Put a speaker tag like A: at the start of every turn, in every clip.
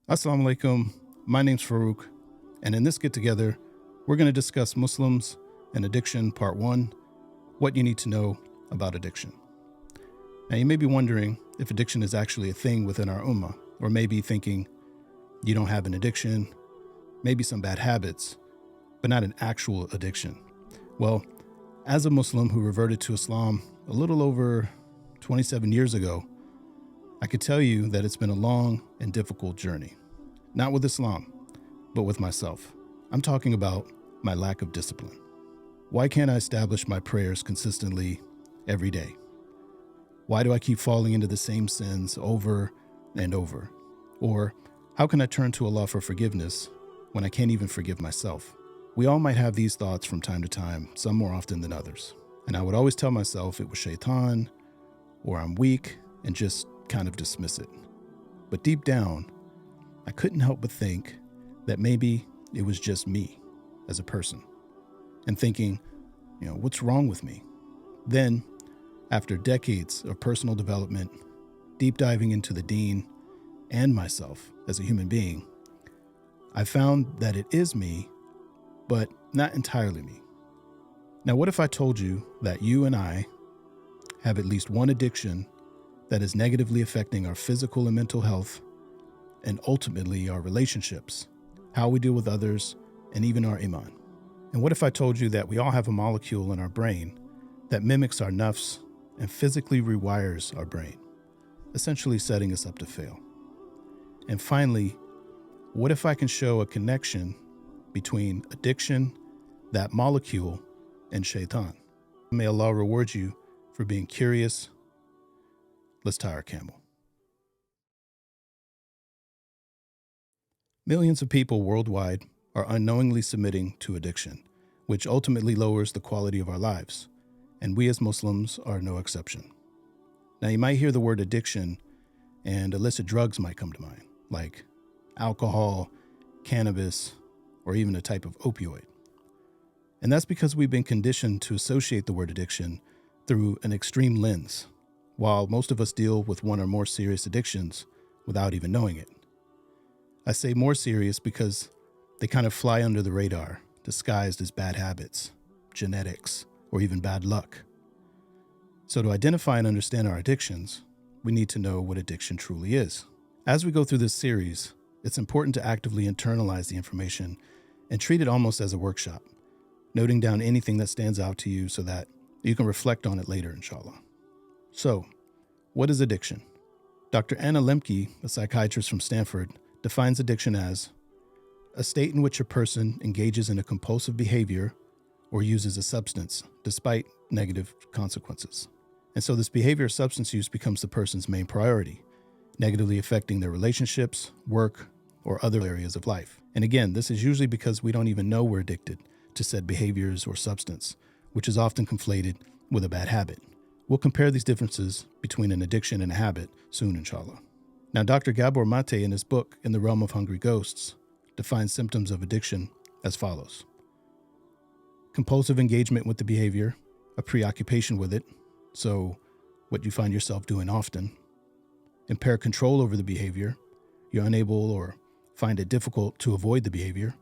A: Assalamu alaikum. My name's Farouk, and in this get together, we're going to discuss Muslims and addiction, part 1, what you need to know about addiction. Now, you may be wondering if addiction is actually a thing within our ummah, or maybe thinking you don't have an addiction, maybe some bad habits, but not an actual addiction. Well, as a Muslim who reverted to Islam a little over 27 years ago, I could tell you that it's been a long and difficult journey. Not with Islam, but with myself. I'm talking about my lack of discipline. Why can't I establish my prayers consistently every day? Why do I keep falling into the same sins over and over? Or how can I turn to Allah for forgiveness when I can't even forgive myself? We all might have these thoughts from time to time, some more often than others. And I would always tell myself it was shaitan, or I'm weak, and just kind of dismiss it. But deep down, I couldn't help but think that maybe it was just me as a person, and thinking, what's wrong with me? Then, after decades of personal development, deep diving into the Deen and myself as a human being, I found that it is me, but not entirely me. Now, what if I told you that you and I have at least one addiction that is negatively affecting our physical and mental health, and ultimately our relationships, how we deal with others, and even our iman? And what if I told you that we all have a molecule in our brain that mimics our nafs and physically rewires our brain, essentially setting us up to fail? And finally, what if I can show a connection between addiction, that molecule, and shaitan? May Allah reward you for being curious. Let's tie our camel. Millions of people worldwide are unknowingly submitting to addiction, which ultimately lowers the quality of our lives, and we as Muslims are no exception. Now, you might hear the word addiction, and illicit drugs might come to mind, like alcohol, cannabis, or even a type of opioid. And that's because we've been conditioned to associate the word addiction through an extreme lens, while most of us deal with one or more serious addictions without even knowing it. I say more serious because they kind of fly under the radar, disguised as bad habits, genetics, or even bad luck. So to identify and understand our addictions, we need to know what addiction truly is. As we go through this series, it's important to actively internalize the information and treat it almost as a workshop, noting down anything that stands out to you so that you can reflect on it later, inshallah. So, what is addiction? Dr. Anna Lemke, a psychiatrist from Stanford, defines addiction as a state in which a person engages in a compulsive behavior or uses a substance despite negative consequences. And so this behavior or substance use becomes the person's main priority, negatively affecting their relationships, work, or other areas of life. And again, this is usually because we don't even know we're addicted to said behaviors or substance, which is often conflated with a bad habit. We'll compare these differences between an addiction and a habit soon, inshallah. Now, Dr. Gabor Mate, in his book, In the Realm of Hungry Ghosts, defines symptoms of addiction as follows: compulsive engagement with the behavior, a preoccupation with it, so what you find yourself doing often; impaired control over the behavior, you're unable or find it difficult to avoid the behavior;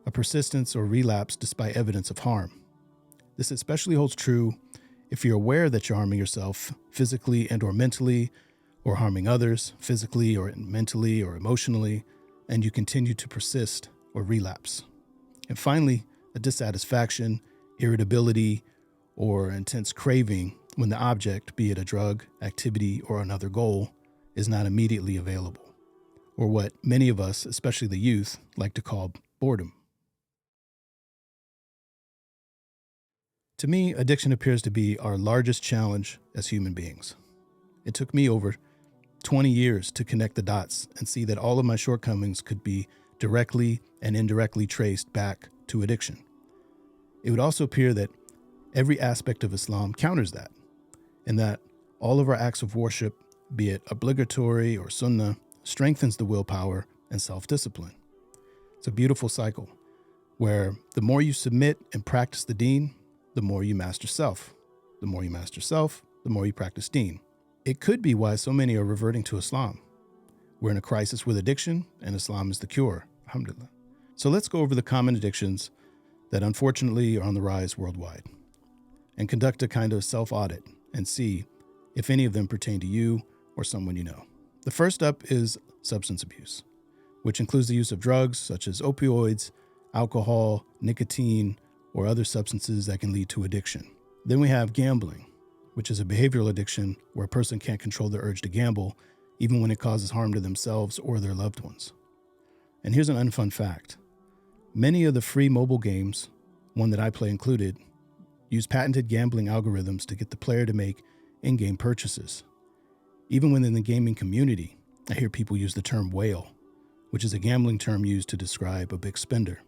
A: a persistence or relapse despite evidence of harm. This especially holds true if you're aware that you're harming yourself physically and or mentally, or harming others physically or mentally or emotionally, and you continue to persist or relapse. And finally, a dissatisfaction, irritability, or intense craving when the object, be it a drug, activity, or another goal, is not immediately available, or what many of us, especially the youth, like to call boredom. To me, addiction appears to be our largest challenge as human beings. It took me over 20 years to connect the dots and see that all of my shortcomings could be directly and indirectly traced back to addiction. It would also appear that every aspect of Islam counters that, and that all of our acts of worship, be it obligatory or sunnah, strengthens the willpower and self-discipline. It's a beautiful cycle where the more you submit and practice the Deen, the more you master self. The more you master self, the more you practice Deen. It could be why so many are reverting to Islam, We're in a crisis with addiction, and Islam is the cure. Alhamdulillah. So let's go over the common addictions that unfortunately are on the rise worldwide and conduct a kind of self-audit and see if any of them pertain to you or someone you know. The first up is substance abuse, which includes the use of drugs such as opioids, alcohol, nicotine, or other substances that can lead to addiction. Then we have gambling, which is a behavioral addiction where a person can't control their urge to gamble, even when it causes harm to themselves or their loved ones. And here's an unfun fact. Many of the free mobile games, one that I play included, use patented gambling algorithms to get the player to make in-game purchases. Even within the gaming community, I hear people use the term whale, which is a gambling term used to describe a big spender.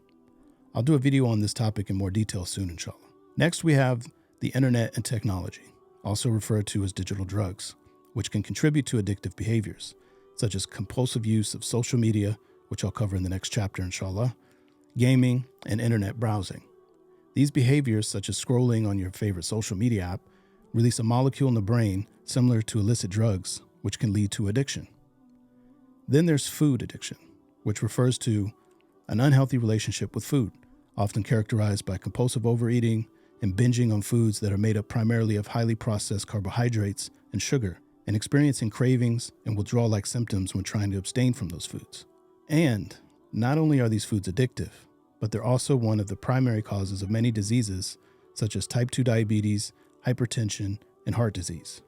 A: I'll do a video on this topic in more detail soon, inshallah. Next, we have the internet and technology, also referred to as digital drugs, which can contribute to addictive behaviors, such as compulsive use of social media, which I'll cover in the next chapter, inshallah, gaming, and internet browsing. These behaviors, such as scrolling on your favorite social media app, release a molecule in the brain similar to illicit drugs, which can lead to addiction. Then there's food addiction, which refers to an unhealthy relationship with food, often characterized by compulsive overeating and binging on foods that are made up primarily of highly processed carbohydrates and sugar, and experiencing cravings and withdrawal-like symptoms when trying to abstain from those foods. And not only are these foods addictive, but they're also one of the primary causes of many diseases, such as type 2 diabetes, hypertension, and heart disease.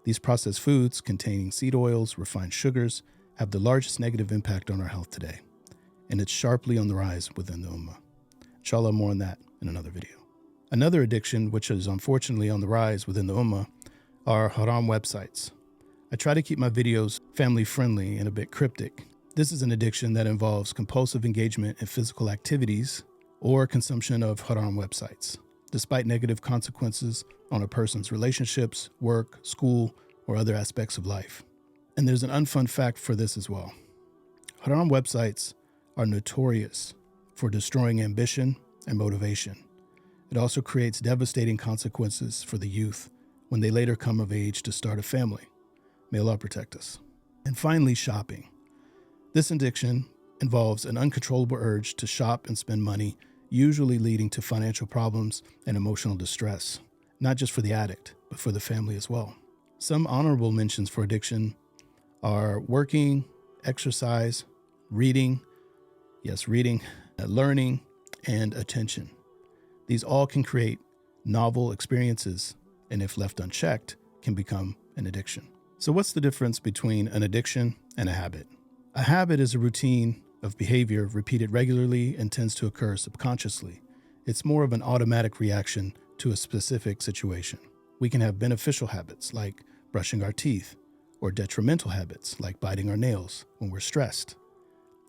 A: These processed foods containing seed oils, refined sugars, have the largest negative impact on our health today, and it's sharply on the rise within the Ummah. Inshallah, more on that in another video. Another addiction, which is unfortunately on the rise within the Ummah, are haram websites. I try to keep my videos family-friendly and a bit cryptic. This is an addiction that involves compulsive engagement in physical activities or consumption of haram websites, despite negative consequences on a person's relationships, work, school, or other aspects of life. And there's an unfun fact for this as well. Haram websites are notorious for destroying ambition and motivation. It also creates devastating consequences for the youth when they later come of age to start a family. May Allah protect us. And finally, shopping. This addiction involves an uncontrollable urge to shop and spend money, usually leading to financial problems and emotional distress, not just for the addict, but for the family as well. Some honorable mentions for addiction are working, exercise, reading, learning, and attention. These all can create novel experiences, and if left unchecked, can become an addiction. So what's the difference between an addiction and a habit? A habit is a routine of behavior repeated regularly and tends to occur subconsciously. It's more of an automatic reaction to a specific situation. We can have beneficial habits like brushing our teeth, or detrimental habits like biting our nails when we're stressed.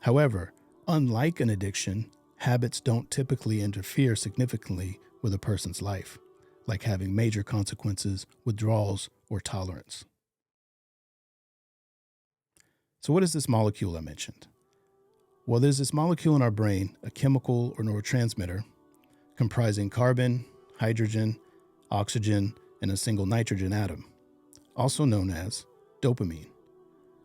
A: However, unlike an addiction, habits don't typically interfere significantly with a person's life, like having major consequences, withdrawals, or tolerance. So what is this molecule I mentioned? Well, there's this molecule in our brain, a chemical or neurotransmitter, comprising carbon, hydrogen, oxygen, and a single nitrogen atom, also known as dopamine.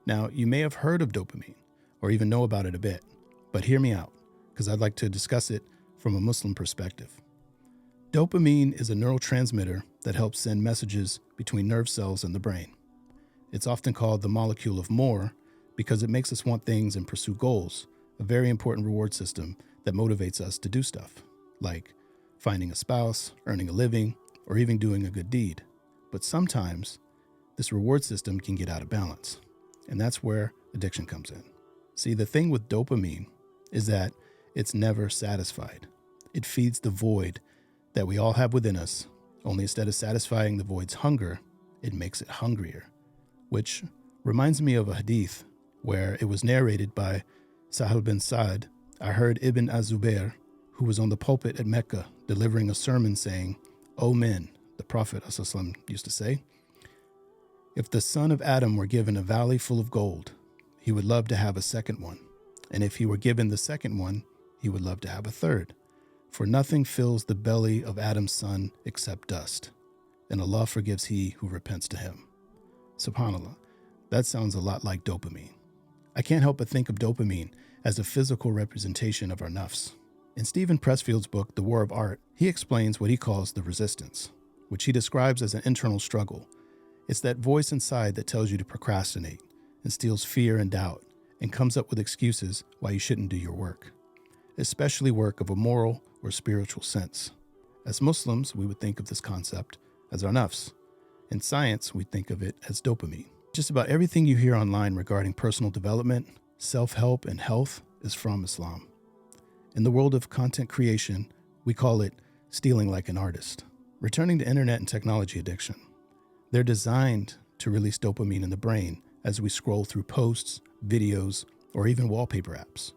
A: Now, you may have heard of dopamine or even know about it a bit, but hear me out, because I'd like to discuss it from a Muslim perspective. Dopamine is a neurotransmitter that helps send messages between nerve cells in the brain. It's often called the molecule of more because it makes us want things and pursue goals, a very important reward system that motivates us to do stuff, like finding a spouse, earning a living, or even doing a good deed. But sometimes this reward system can get out of balance, and that's where addiction comes in. See, the thing with dopamine is that it's never satisfied. It feeds the void that we all have within us, only instead of satisfying the void's hunger, it makes it hungrier, which reminds me of a hadith where it was narrated by Sahal bin Sa'd. I heard Ibn Az-Zubair, who was on the pulpit at Mecca, delivering a sermon saying, "O men," the Prophet ﷺ used to say, "if the son of Adam were given a valley full of gold, he would love to have a second one. And if he were given the second one, he would love to have a third. For nothing fills the belly of Adam's son except dust, and Allah forgives he who repents to him." SubhanAllah, that sounds a lot like dopamine. I can't help but think of dopamine as a physical representation of our nafs. In Stephen Pressfield's book, The War of Art, he explains what he calls the resistance, which he describes as an internal struggle. It's that voice inside that tells you to procrastinate, instills fear and doubt, and comes up with excuses why you shouldn't do your work, especially work of a moral or spiritual sense. As Muslims, we would think of this concept as our nafs. In science, we think of it as dopamine. Just about everything you hear online regarding personal development, self-help, and health is from Islam. In the world of content creation, we call it stealing like an artist. Returning to internet and technology addiction, they're designed to release dopamine in the brain as we scroll through posts, videos, or even wallpaper apps.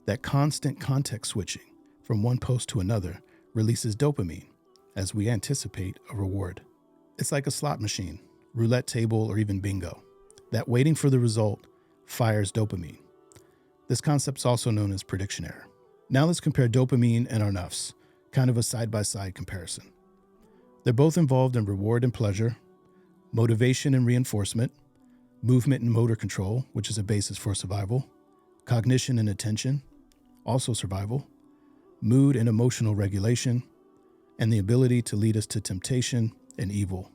A: That constant context switching from one post to another releases dopamine as we anticipate a reward. It's like a slot machine, roulette table, or even bingo. That waiting for the result fires dopamine. This concept's also known as prediction error. Now let's compare dopamine and our nafs, kind of a side-by-side comparison. They're both involved in reward and pleasure, motivation and reinforcement, movement and motor control, which is a basis for survival, cognition and attention, also survival, mood and emotional regulation, and the ability to lead us to temptation and evil.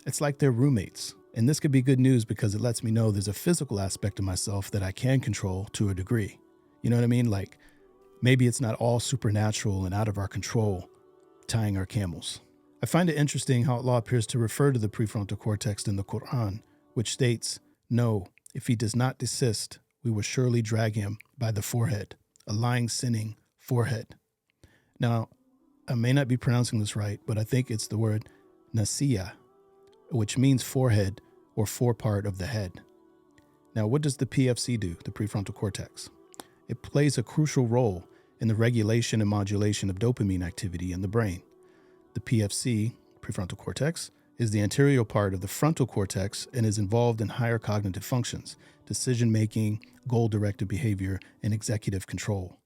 A: It's like they're roommates. And this could be good news because it lets me know there's a physical aspect of myself that I can control to a degree. You know what I mean? Like maybe it's not all supernatural and out of our control, tying our camels. I find it interesting how Allah appears to refer to the prefrontal cortex in the Quran, which states, "No, if he does not desist, we will surely drag him by the forehead," a lying, sinning forehead. Now, I may not be pronouncing this right, but I think it's the word nasiya, which means forehead or forepart of the head. Now, what does the PFC do, the prefrontal cortex? It plays a crucial role in the regulation and modulation of dopamine activity in the brain. The PFC, prefrontal cortex, is the anterior part of the frontal cortex and is involved in higher cognitive functions, decision-making, goal-directed behavior, and executive control.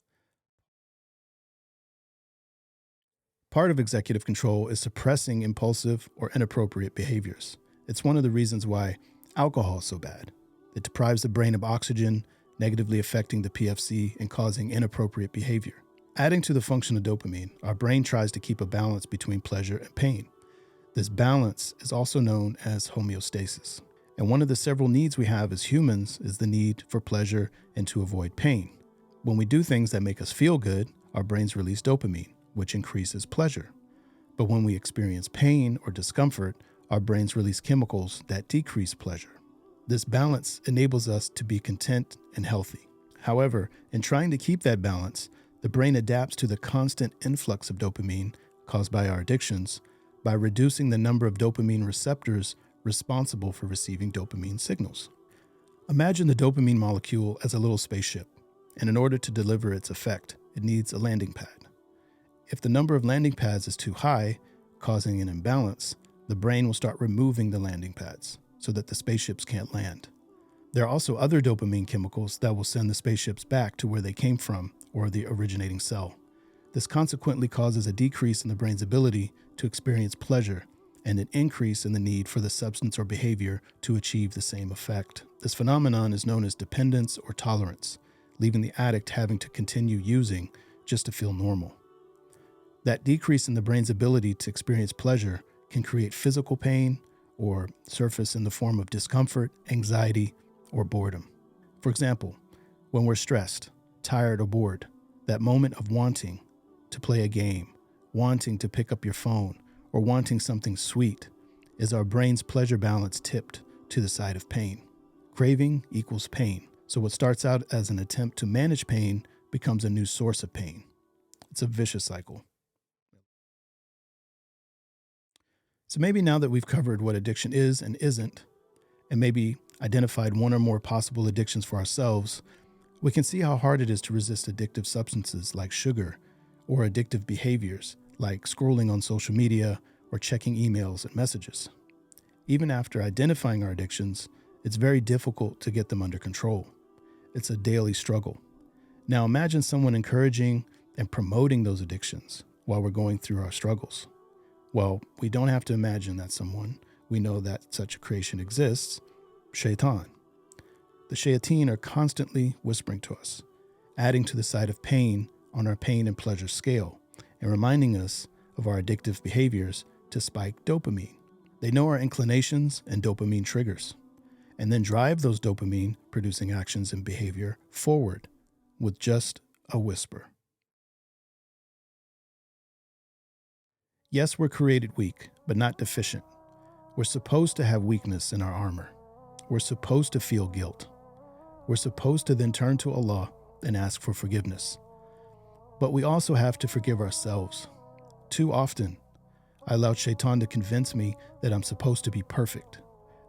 A: Part of executive control is suppressing impulsive or inappropriate behaviors. It's one of the reasons why alcohol is so bad. It deprives the brain of oxygen, negatively affecting the PFC and causing inappropriate behavior. Adding to the function of dopamine, our brain tries to keep a balance between pleasure and pain. This balance is also known as homeostasis. And one of the several needs we have as humans is the need for pleasure and to avoid pain. When we do things that make us feel good, our brains release dopamine, which increases pleasure. But when we experience pain or discomfort, our brains release chemicals that decrease pleasure. This balance enables us to be content and healthy. However, in trying to keep that balance, the brain adapts to the constant influx of dopamine caused by our addictions by reducing the number of dopamine receptors responsible for receiving dopamine signals. Imagine the dopamine molecule as a little spaceship, and in order to deliver its effect, it needs a landing pad. If the number of landing pads is too high, causing an imbalance, the brain will start removing the landing pads so that the spaceships can't land. There are also other dopamine chemicals that will send the spaceships back to where they came from or the originating cell. This consequently causes a decrease in the brain's ability to experience pleasure and an increase in the need for the substance or behavior to achieve the same effect. This phenomenon is known as dependence or tolerance, leaving the addict having to continue using just to feel normal. That decrease in the brain's ability to experience pleasure can create physical pain or surface in the form of discomfort, anxiety, or boredom. For example, when we're stressed, tired, or bored, that moment of wanting to play a game, wanting to pick up your phone, or wanting something sweet is our brain's pleasure balance tipped to the side of pain. Craving equals pain. So what starts out as an attempt to manage pain becomes a new source of pain. It's a vicious cycle. So maybe now that we've covered what addiction is and isn't, and maybe identified one or more possible addictions for ourselves, we can see how hard it is to resist addictive substances like sugar or addictive behaviors like scrolling on social media or checking emails and messages. Even after identifying our addictions, it's very difficult to get them under control. It's a daily struggle. Now imagine someone encouraging and promoting those addictions while we're going through our struggles. Well, we don't have to imagine that someone. We know that such a creation exists, Shaitan. The shayateen are constantly whispering to us, adding to the side of pain on our pain and pleasure scale, and reminding us of our addictive behaviors to spike dopamine. They know our inclinations and dopamine triggers, and then drive those dopamine-producing actions and behavior forward with just a whisper. Yes, we're created weak, but not deficient. We're supposed to have weakness in our armor. We're supposed to feel guilt. We're supposed to then turn to Allah and ask for forgiveness. But we also have to forgive ourselves. Too often, I allowed Shaitan to convince me that I'm supposed to be perfect,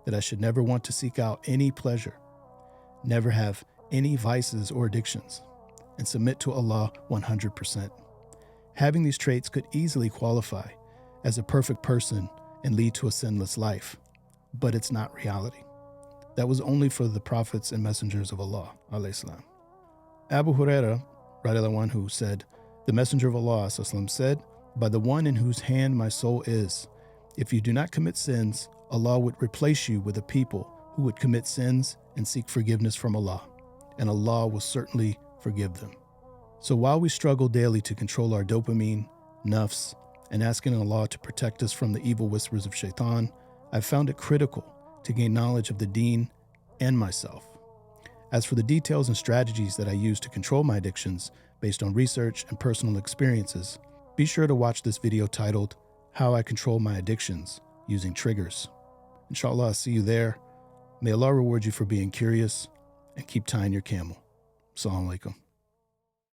A: that I should never want to seek out any pleasure, never have any vices or addictions, and submit to Allah 100%. Having these traits could easily qualify as a perfect person and lead to a sinless life, but it's not reality. That was only for the prophets and messengers of Allah, alayhi salam. Abu Huraira, radiallahu anhu, said, "The Messenger of Allah sallam, said, by the one in whose hand my soul is, if you do not commit sins, Allah would replace you with a people who would commit sins and seek forgiveness from Allah, and Allah will certainly forgive them." So while we struggle daily to control our dopamine, nafs, and asking Allah to protect us from the evil whispers of Shaitan, I've found it critical to gain knowledge of the Deen and myself. As for the details and strategies that I use to control my addictions based on research and personal experiences, be sure to watch this video titled, How I Control My Addictions Using Triggers. Inshallah, I'll see you there. May Allah reward you for being curious and keep tying your camel. Assalamu alaikum.